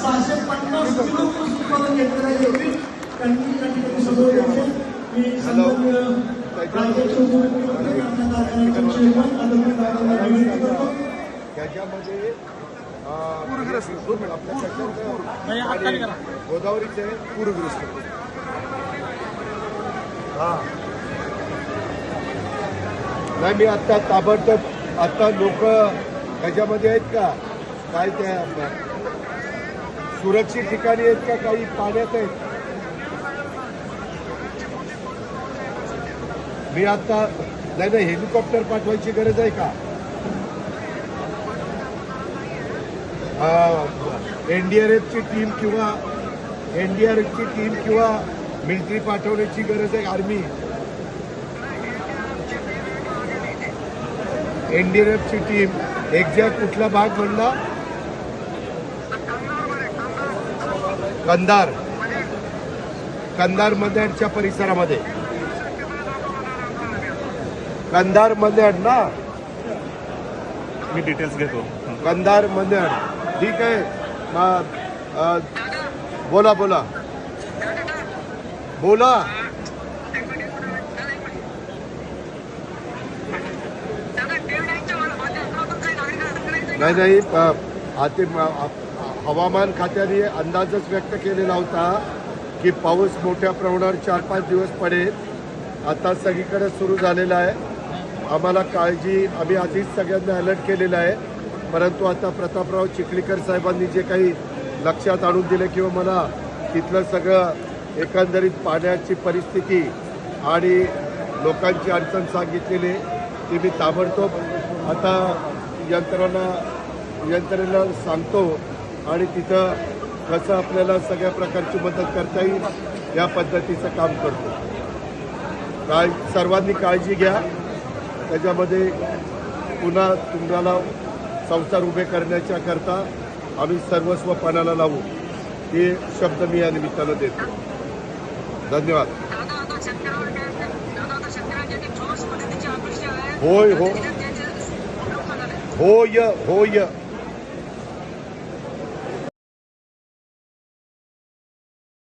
650 kilo ऊस उत्पादन घेतलेलं आहे. त्यांनी या ठिकाणी समोर यायचे मी सन्माननीय राज्याचे उपमुख्यमंत्री आपल्या कारखान्याचे चेअरमन आदरणीय दादांना विनंती करतो. त्याच्यामध्ये आपल्या गोदावरीचे पूरग्रस्त नाही. मी आता ताबडतोब आता लोक ह्याच्यामध्ये आहेत का काय त्या सुरक्षित ठिकाणी आहेत का काही पाण्यात आहेत. मी आता नाही नाही हेलिकॉप्टर पाठवायची गरज आहे का. एनडीआरएफची टीम किंवा मिलिटरी पाठवण्याची गरज आहे. आर्मी एनडीआरएफची टीम एक्झॅक्ट कुठला भाग म्हणला. कंधार मंदेडच्या परिसरामध्ये कंधार मंदेड ना. मी डिटेल्स घेतो. कंधार मंदेड ठीक आहे. बोला बोला बोला. नाही नाही आता हवामान खात्याने अंदाजच व्यक्त केलेला होता की पाऊस मोठ्या प्रमाणावर 4-5 दिवस पडेल. आता सगळीकडे सुरू झालेला आहे. आम्हाला काळजी आम्ही आधीच सगळ्यांना अलर्ट केलेला आहे. परंतु आता प्रतापराव चिखलीकर साहेबांनी जे काही लक्षात आणून दिले किंवा मला तिथलं सगळं एकंदरीत पाण्याची परिस्थिती आणि लोकांची अडचण सांगितलेली ती मी ताबडतोब आता यंत्रणेला सांगतो आणि तिथं कसं आपल्याला सगळ्या प्रकारची मदत करता येईल या पद्धतीचं काम करतो. सर्वांनी काळजी घ्या. त्याच्यामध्ये पुन्हा तुम्हाला संसार उभे करण्याच्या करता आम्ही सर्वस्व पणाला लावू हे शब्द मी या निमित्तानं देतो. धन्यवाद. होय होय होय होय.